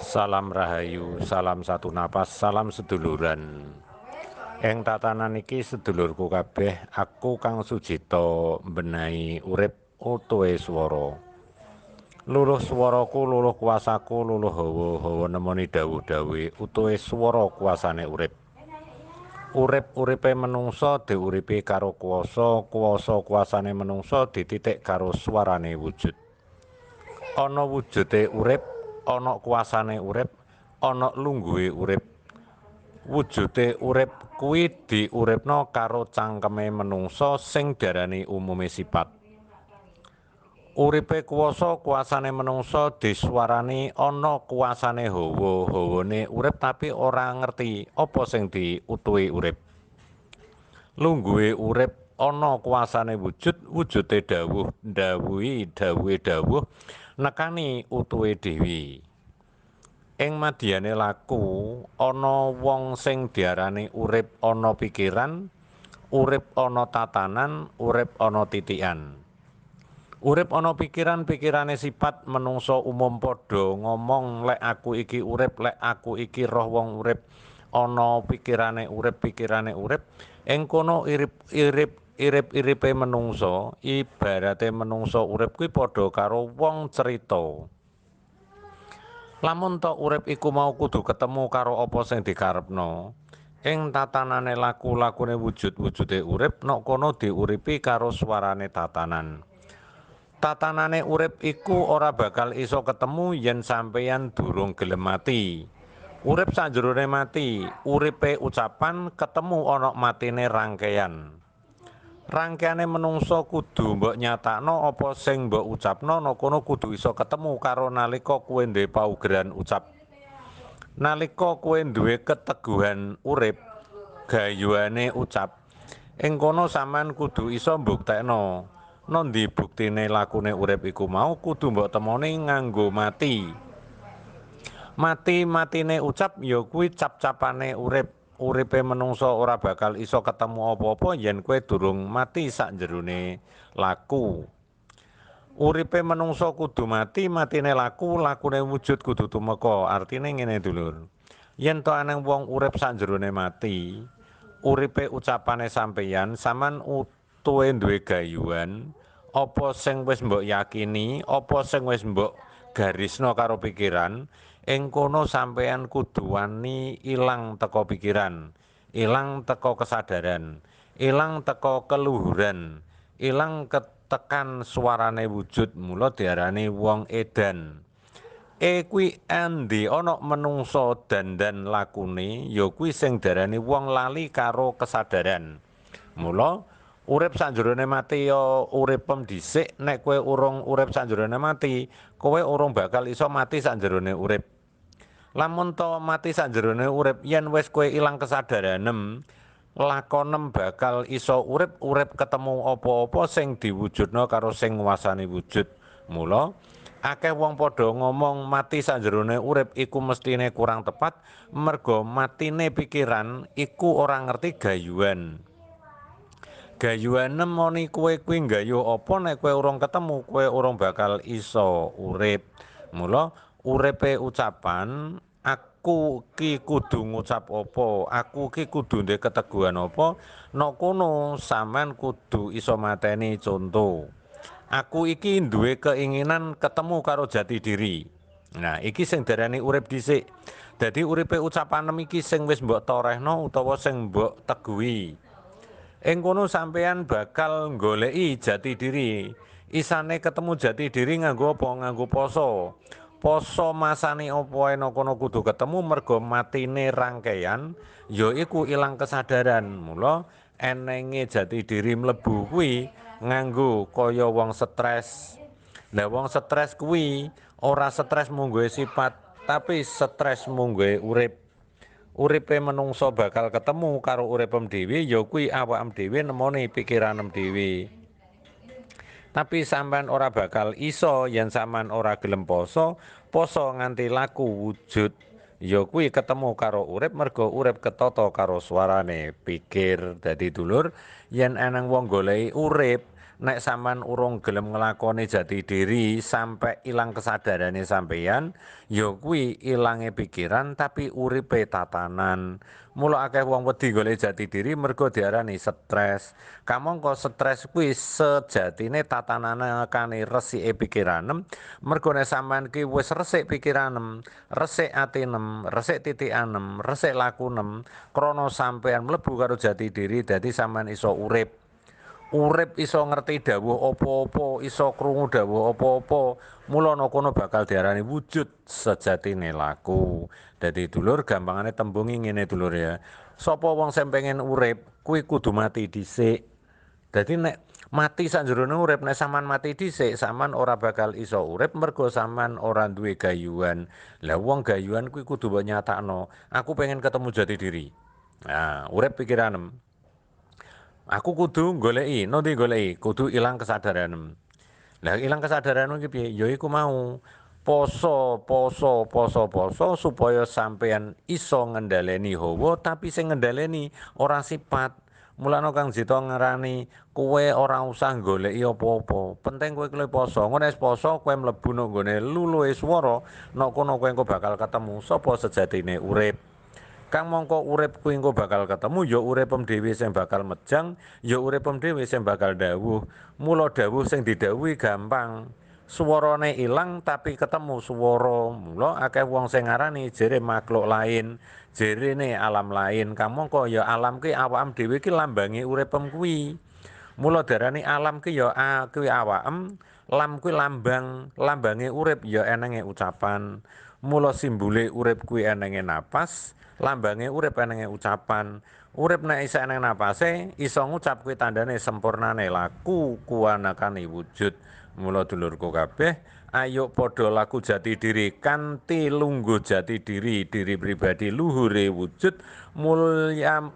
Salam rahayu, salam satu napas, salam seduluran. Ing tatanan iki sedulurku kabeh, aku Kang Sujito mbenahi urip utuhe swara. Luluh swaraku, luluh kuasaku, luluh hawa nemoni dawuh-dawuhe utuhe swara kuasane urip. Urip-uripe menungsa diuripi karo kuwasa kuasane menungsa dititik karo swarane wujud. Ana wujude urip, ana kuasane urip, ana lungguhe urip. Wujude urip kuwi diuripna karo cangkeme menungsa sing diarani umume sifat. Uripe kuwasa kuasane menungsa diswarani ana kuasane hawane urip tapi ora ngerti apa sing diutuhi urip. Lungguhe urip ana kuasane wujud, wujude dawuh, dawuhe dawuh nekani utuhe dhewe. Ing madyane laku ana wong sing diarani urip ana pikiran, urip ana tatanan, urip ana titikan. Urip ana pikiran, pikirane sifat menungsa umum padha ngomong lek aku iki urip, lek aku iki roh wong urip. Ana pikirane urip. Ing kono irip-iripe menungsa, ibarate menungsa urip kuwi padha karo wong cerita. Lamun tok urip iku mau kudu ketemu karo apa sing dikarepno. Ing tatanane lakune wujud-wujude urip, nok kono diuripi karo swarane tatanan. Tatanane urip iku ora bakal iso ketemu yen sampeyan durung gelem mati. Urip sanjerone mati, uripe ucapan ketemu ana matine rangkaian. Rangkaiane menungsa kudu mbok nyatakno apa sing mbok ucapno ana kono kudu iso ketemu karo nalika kowe duwe paugeran ucap. Nalika kowe duwe keteguhan urip, gayuhane ucap, ing kono sampean kudu iso mbuktekno Nondi buktine lakune urip iku mau kudu mbok temoni nganggo mati. Matine ucap ya kuwi cap-capane urip. Uripe menungsa ora bakal iso ketemu apa-apa yen kowe durung mati sakjerone laku. Uripe menungsa kudu mati, matine laku, lakune wujud kudu tumeka. Artine ngene dulur. Yen to ana wong urip sakjerone mati, uripe ucapane sampeyan sampean utuhe duwe gayuhan, apa sing wis mbok yakini, apa sing wis mbok garisno karo pikiran, ing kono sampeyan kudu wani ilang teko pikiran, ilang teko kesadaran, ilang teko keluhuran, ilang tekan swarane wujud, mula diarani wong edan. Kuwi endi ana menungsa dandan lakune ya kuwi sing diarani wong lali karo kesadaran. Mula urip sanjerone mati ya uripem dhisik, nek kowe urung urip sanjerone mati, kowe urung bakal iso mati sanjerone urip. Lamun to mati sanjerone urip, yen wis kowe ilang kesadaranem, lakonem bakal iso urip ketemu apa-apa sing diwujudna karo sing nguasani wujud. Mula akeh wong padha ngomong mati sanjerone urip iku mestine kurang tepat, merga matine pikiran iku ora ngerti gayuhan. Gayuhan nemoni kowe kuwi nggayuh apa nek kowe urung ketemu, kowe urung bakal iso urip. Mula uripe ucapan aku ki kudu ngucap apa, aku ki kudu ndek keteguhan apa, nok kono sampean kudu iso mateni conto. Aku iki duwe keinginan ketemu karo jati diri. Nah, iki sing diarani urip dhisik. Dadi uripe ucapanem iki sing wis mbok torehno utawa sing mbok teguhi. Ing kono sampeyan bakal goleki jati diri. Isane ketemu jati diri nganggo apa? Nganggo poso. Poso masane apa ena kono kudu ketemu merga matine rangkaian yaiku ilang kesadaran. Mula enenge jati diri mlebu kuwi nganggo kaya wong stres. Lah wong stres kuwi ora stres munggo sifat, tapi stres munggo urip. Uripe menungsa bakal ketemu karo uripem dhewe ya kuwi awakem dhewe nemoni pikiranem dhewe. Tapi sampean ora bakal iso yen sampean ora gelem poso nganti laku wujud. Ya kuwi ketemu karo urip merga urip ketata karo swarane pikir. Dadi dulur, yen eneng wong goleki urip nek sampean urung gelem nglakoni jati diri sampai ilang kesadarane sampeyan, ya kuwi ilange pikiran tapi uripe tatanan. Mula akeh wong wedi golek jati diri mergo diarani stres. Kamangka stres kuwi sejatine tatananane resike pikiranem, mergo nek sampean ki wis resik pikiranem, resik atinem, resik titikanem, resik lakunem, krana sampean mlebu karo jati diri dadi sampean iso urip. Urip iso ngerti dawuh apa-apa, iso krungu dawuh apa-apa, mula ana kono bakal diarani wujud sejatine laku. Dadi dulur gampangane tembungi ngene dulur ya. Sapa wong sing pengen urip kuwi kudu mati dhisik. Dadi nek mati sanjerone urip, nek sampean mati dhisik, sampean ora bakal iso urip mergo sampean ora duwe gayuhan. Lah wong gayuhan kuwi kudu mbok nyatakno. Aku pengen ketemu jati diri. Nah, urip pikiranem. Aku kudu goleki, nanti goleki, kudu ilang kesadaran. Lah ilang kesadaran iki piye? Ya iku mau poso supaya sampean iso ngendhaleni hawa tapi sing ngendhaleni ora sifat. Mulane Kang Jito ngarani kowe ora usah goleki apa-apa. Penting kowe kuwi poso. Ngono wis poso kowe mlebu nang gone luluhe swara, nek kono kowe engko bakal ketemu sapa sejatine urip. Kang mongko urip kuwi engko bakal ketemu ya uripem dhewe sing bakal mejang, ya uripem dhewe sing bakal dawuh. Mula dawuh sing didhawuhi gampang. Swarane ilang tapi ketemu swara. Mula akeh wong sing ngarani jere makhluk lain, jerene alam lain. Kang mongko ya alam ki awakam dhewe ki lambange uripem kuwi. Mula darani alam ki ya kuwi awakem, lam kuwi lambange urip ya enenge ucapan. Mula simbole urip kuwi enenge napas, lambange urip enenge ucapan. Urip nek isa eneng napase, iso ngucap kuwi tandane sempurnane laku kuwanakane wujud. Mula dulurku kabeh, ayo padha laku jati diri kanthi lungguh jati diri, diri pribadi luhure wujud. Mulyane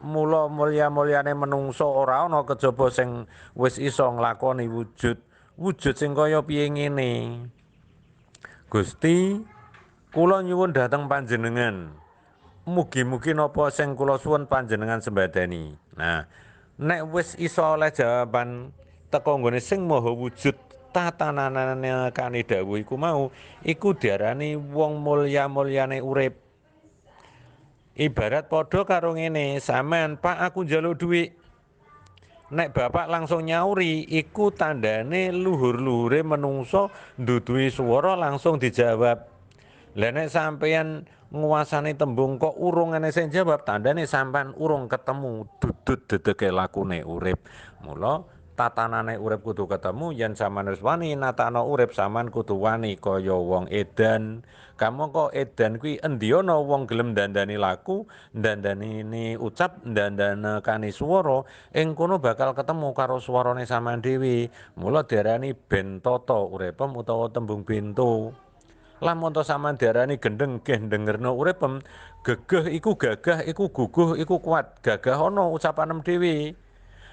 menungso ora ana kejaba sing wis iso nglakoni wujud. Wujud sing kaya piye ngene. Gusti, kula nyuwun dhateng panjenengan. Mugi-mugi napa sing kula suwun panjenengan sembadani. Nah, nek wis iso oleh jawaban teka nggone sing maha wujud tatananane kane dawuh iku mau, iku diarani wong mulya-mulyane urip. Ibarat padha karo ngene, sampean Pak aku njaluk dhuwit. Nek bapak langsung nyauri, iku tandane luhur-luhure menungso nduduhi swara langsung dijawab. Lah nek sampeyan nguasani tembung kok urung ana sing jawab, tandane sampean urung ketemu dudut dedeke lakune urip. Mula tatanane urip kudu ketemu yen sampean wis wani natakno urip sampean kudu wani kaya wong edan. Kamangka edan kuwi endi ana wong gelem dandani laku, dandani ucap, dandani swara, ing kono bakal ketemu karo swarane sampean dhewe. Mula diarani bentata uripem utawa tembung bento. Lamun to sampean diarani gendeng nggih dengerno uripem, gegeh iku gagah iku guguh iku kuat. Gagah ana ucapanem dhewe.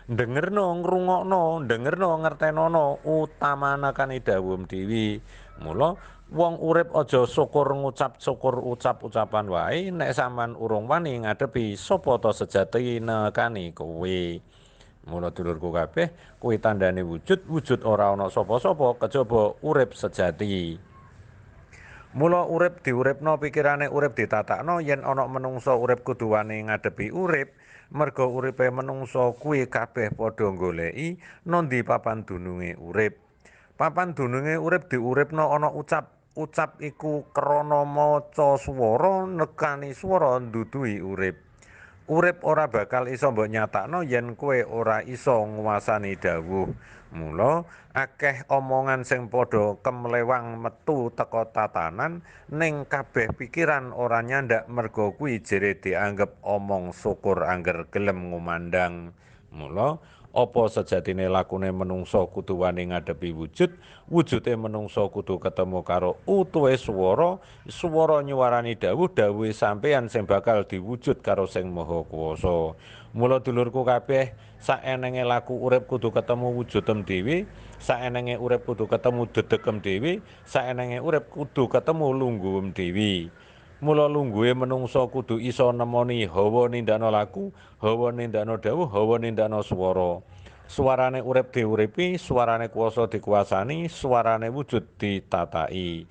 Dengerno ngrungokno, dengerno ngertenono utamanakane dawuhem dhewe. Mula wong urip aja syukur ngucap syukur ucap-ucapan wae nek sampean urung wani ngadepi sapa ta sejatine kane kowe. Mula dulurku kabeh kuwi tandane wujud ora ana sapa-sapa kejaba urip sejati. Mula urip diuripno pikirane urip ditatakno yen ana menungsa urip kudu wani ngadepi urip, merga uripe menungsa kuwi kabeh padha goleki nondi papan dununge urip. Papan dununge urip diuripno ana ucap. Ucap iku krana maca swara nekani swara nduduhi urip. Urip ora bakal iso mbok nyatakno yen kowe ora iso nguasani dawuh. Mula akeh omongan sing padha kemlewang metu teka tatanan ning kabeh pikiran ora nyandak merga kuwi jere dianggep omong syukur angger gelem ngumandang. Mula apa sejatine lakune menungsa kudu wani ngadepi wujud, wujude menungsa kudu ketemu karo utuhe swara, swara nyuwarani dawuh, dawuhe sampeyan sing bakal diwujud karo Sing Maha Kuwasa. Mula dulurku kabeh, saenenge laku urip kudu ketemu wujudem dhewe, saenenge urip kudu ketemu dedekem dhewe, saenenge urip kudu ketemu lungguhem dhewe. Mula lungguhe menungsa kudu iso nemoni hawa nindakno laku, hawa nindakno dawuh, hawa nindakno swara. Suarane urip diuripi, suarane kuwasa dikuasani, suarane wujud ditatai.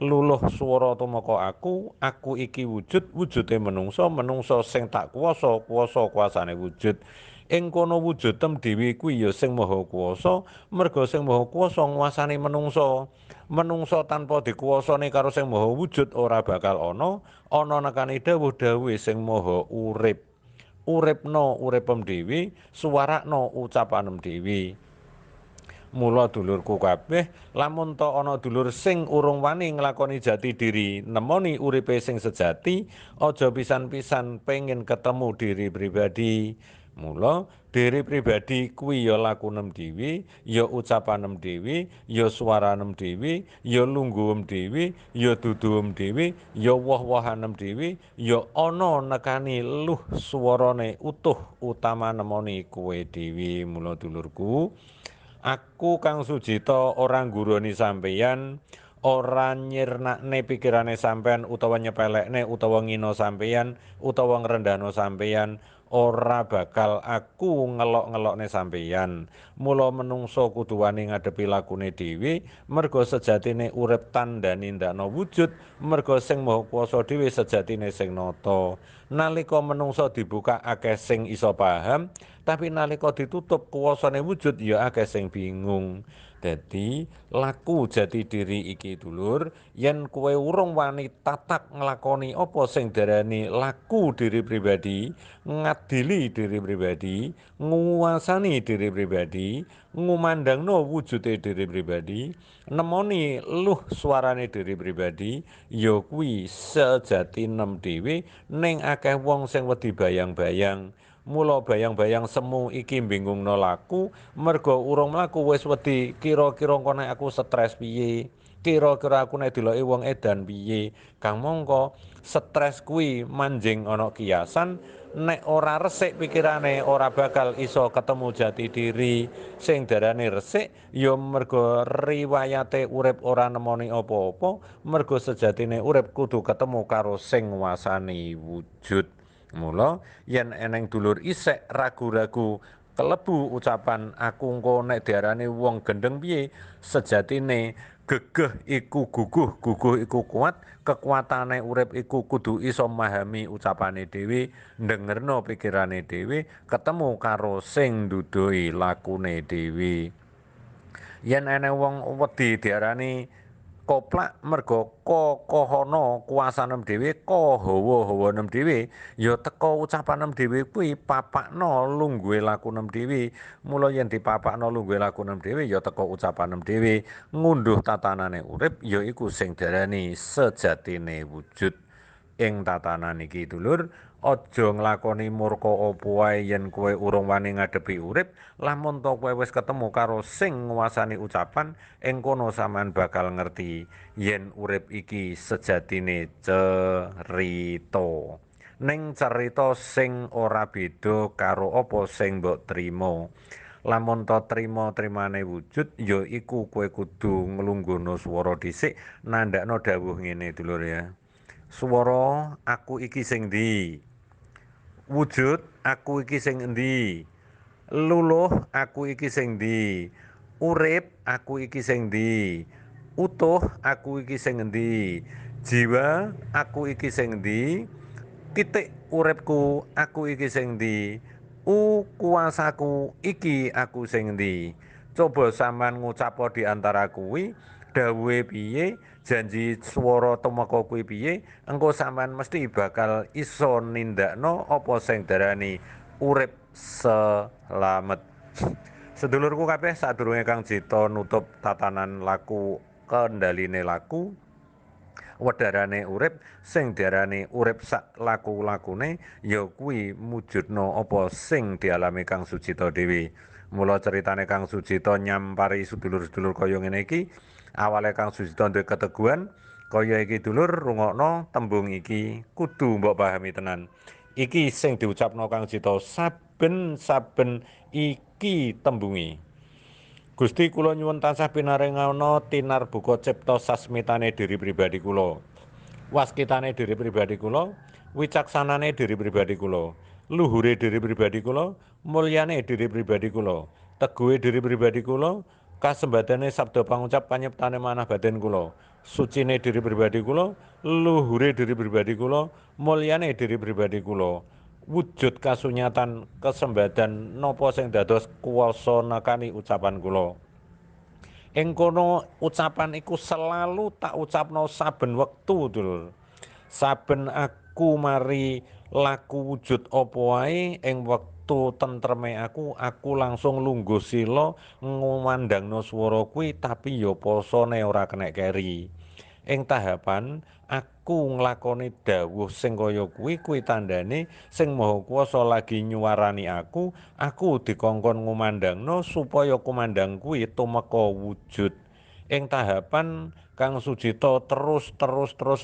Luluh swara tumeka aku iki wujud, wujude menungso, menungso sing tak kuwasa, kuwasa kuasane wujud. Ing kono wujudem dhewe kuwi ya sing maha kuwasa, merga sing maha kuwasa nguasani menungso. Menungso tanpa dikuwasani karo sing maha wujud ora bakal ana nekane dawuh-dawuhe sing maha urip. Uripna uripem dhewe, suwarakna ucapanem dhewe. Mula dulurku kabeh, lamun ta ana dulur sing urung wani nglakoni jati diri, nemoni uripe sing sejati, aja pisan-pisan pengen ketemu diri pribadi. Mula diri pribadi kuwi ya lakunem dhewe, ya ucapanem dhewe, ya swaranem dhewe, ya lungguhem dhewe, ya duduhem dhewe, ya woh-wohanem dhewe, ya ana nekani luh swarane utuh utama nemoni kowe dhewe. Mula dulurku, aku Kang Sujito ora ngguroni sampeyan, ora nyirnakne pikirane sampeyan utawa nyepelekne utawa ngina sampeyan utawa ngrendahno sampeyan, ora bakal aku ngelok-ngelokne sampeyan. Mula menungso kudu wani ngadepi lakune dhewe, merga sejatine urip tandani ndakna wujud, merga sing maha kuwasa dhewe sejatine sing nata. Nalika menungso dibuka akeh sing iso paham, tapi nalika ditutup kuwasane wujud ya akeh sing bingung. Dadi laku jati diri iki dulur, yen kowe urung wani tatak nglakoni apa sing darani laku diri pribadi, ngadili diri pribadi, nguasani diri pribadi, ngumandangno wujude diri pribadi, nemoni luh suarane diri pribadi, ya kuwi sejatinem dhewe ning akeh wong sing wedi bayang-bayang. Mula bayang-bayang semu iki bingungno laku, merga urung mlaku wis wedi kira-kira engko nek aku stres piye, kira-kira aku nek deloki wong edan piye. Kang mongko stres kuwi manjing ana kiasan, nek ora resik pikirane ora bakal iso ketemu jati diri. Sing darane resik ya merga riwayate urip ora nemoni apa-apa, merga sejatine urip kudu ketemu karo sing nguasani wujud. Mula yen eneng dulur isek ragu-ragu kelebu ucapan aku engko nek diarani wong gendeng piye, sejatine gegeh iku guguh, guguh iku kuat, kekuatane urip iku kudu iso memahami ucapane dhewe, ndengerno pikirane dhewe, ketemu karo sing nduduhi lakune dhewe. Yen eneng wong wedi diarani koplak merga kokohana kuasanem dhewe, hawa-hawanem dhewe, ya teka ucapanem dhewe kuwi papakna lungguhe lakunem dhewe. Mula yen dipapakna lungguhe lakunem dhewe ya teka ucapanem dhewe, ngunduh tatanane urip ya iku sing darani sejatine wujud. Ing tatanan iki dulur, aja nglakoni murka apa wae yen kowe urung wani ngadepi urip. Lamun to kowe wis ketemu karo sing nguasani ucapan, ing kono sampean bakal ngerti yen urip iki sejatine cerita. Ning cerita sing ora beda karo apa sing mbok trima. Lamun to trima-trimane wujud ya iku kowe kudu nglungguhna swara dhisik, nandhakno dawuh ngene dulur ya. Swara aku iki sing ndi? Wujud aku iki sing endi? Luluh aku iki sing ndi? Urip aku iki sing ndi? Utuh aku iki sing endi? Jiwa aku iki sing ndi? Titik uripku aku iki sing ndi? Kuasaku iki aku sing ndi? Coba sampean ngucapa di antara kuwi, dawuhe piye, janji swara tumeka kuwi piye, engko sampean mesti bakal iso nindakno apa sing darani urip selamet. Sedulurku kabeh, sadurunge Kang Jito nutup tatanan laku, kendaline laku, wedarane urip, sing diarani urip sak laku-lakune ya kuwi mujudna apa sing dialami Kang Sujito dhewe. Mula ceritane Kang Sujito nyampari sedulur-sedulur kaya ngene iki, awale Kang Sujito duwe keteguhan kaya iki dulur, rungokno tembung iki kudu mbok pahami tenan. Iki sing diucapno Kang Jito saben-saben iki tembunge. Gusti kula nyuwun tansah pinaringana tinarbuka cipta sasmitane diri pribadi kula. Waskitane diri pribadi kula, wicaksanane diri pribadi kula, luhure diri pribadi kula, mulyane diri pribadi kula, teguhe diri pribadi kula, kasembadane sabda pangucap panyiptane manah batin kula, sucine diri pribadi kula, luhure diri pribadi kula, mulyane diri pribadi kula, wujud kasunyatan kesembadan napa sing dados kuwasa nekani ucapan kula. Ing kono ucapan iku selalu tak ucapno saben wektu, Dulur. Saben aku mari laku wujud apa wae ing wektu tentreme aku langsung lungguh sila ngumandangno swara kuwi tapi ya pasane ora kenek keri. Ing tahapan aku nglakoni dawuh sing kaya kuwi tandane sing Maha Kuwasa lagi nyuwarani aku dikongkon ngumandangno supaya kumandang kuwi tumeka wujud. Ing tahapan Kang Sujito terus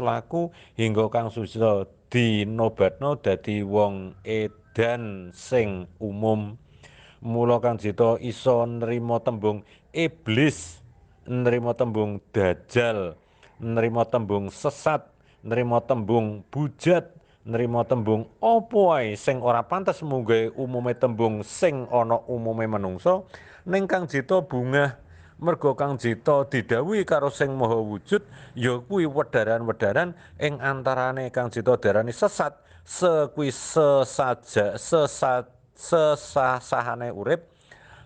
laku hingga Kang Sujito dinobatno dadi wong edan sing umum. Mula Kang Sujito iso nrimo tembung iblis, nrimo tembung dajal, nrimo tembung sesat, nrimo tembung bujat, nrimo tembung apa wae sing ora pantes munggahe umume tembung sing ana umume manungsa ning Kang Jito bungah merga Kang Jito didhawuhi karo sing maha wujud ya kuwi wedharan-wedharan ing antarane Kang Jito diarani sesat sekuwi sesah-sahane urip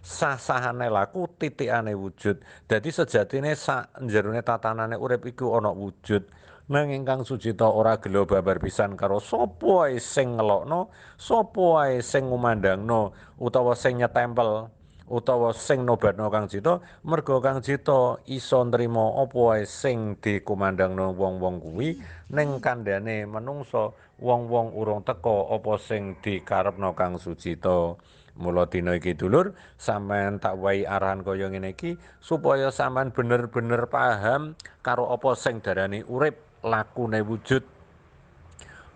sah-sahane laku titikane wujud. Dadi sejatine sak jerone tatanane urip iku ana wujud. Nanging Kang Sujito ora gelo babar pisan karo sapa ae sing ngelokno, sapa ae sing ngumandangno utawa sing nyetempel utawa sing nobatno Kang Jito, merga Kang Jito iso nrimo apa wae sing dikumandangno wong-wong kuwi ning kandhane manungsa, wong-wong urung teka apa sing dikarepno Kang Sujito. Mula dina iki dulur, sampean tak wahi arahan kaya ngene iki supaya sampean bener-bener paham karo apa sing darani urip, lakune wujud.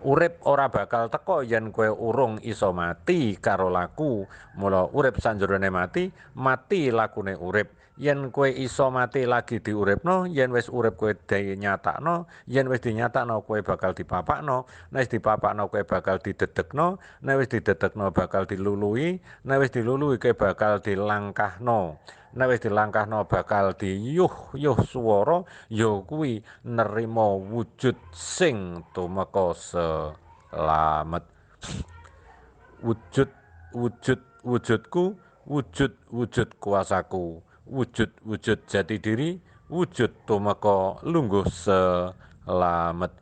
Urip ora bakal teka yen kowe urung iso mati karo laku. Mula urip sanjerone mati, mati lakune urip. Yen kowe iso mati lagi diuripno, yen wis urip kowe dinyatakno, yen wis dinyatakno kowe bakal dipapakno, nek wis dipapakno kowe bakal didedekno, nek wis didedekno bakal dilului, nek wis dilului kowe bakal dilangkahno. Nek wis dilangkahno bakal diyuh-yuh swara ya kuwi nerima wujud sing tumeka selamet. Wujud wujudku, wujud kuasaku, wujud jati diri, wujud tumeka lungguh selamet.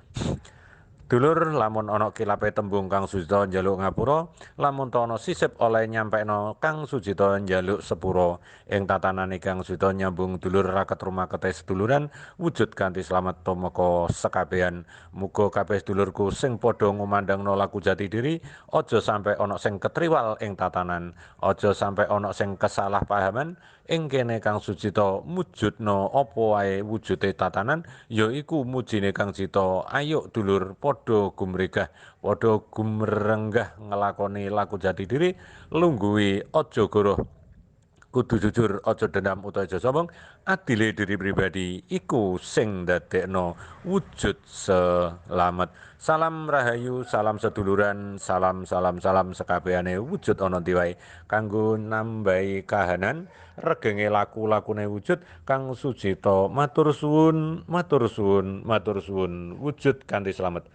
Dulur, lamun ana kilape tembung Kang Sujito njaluk ngapura, lamun ta ana sisip oleh nyampekno Kang Sujito njaluk sepura. Ing tatanane Kang Sujito nyambung dulur raket rumakete seduluran, wujud kanthi slamet tumeka sekabehan. Muga kabeh sedulurku sing padha ngumandangno laku jati diri, aja sampe ana sing ketriwal ing tatanan, aja sampe ana sing kesalahpahaman. Ing kene Kang Sujito mujudna apa wae wujude tatanan, ya iku mujine Kang Jito. Ayo dulur padha gumregah, padha gumrenggah ngelakoni laku jati diri, lungguhi aja goroh. Kudu jujur, aja dendam utawa aja sombong. Adile diri pribadi iku sing ndadekno wujud selamat. Salam rahayu, salam seduluran, salam sekabehane wujud ana ndi wae. Kanggo nambahi kahanan regenge laku-lakune wujud Kang Sujito matur suwun, wujud kanthi slamet.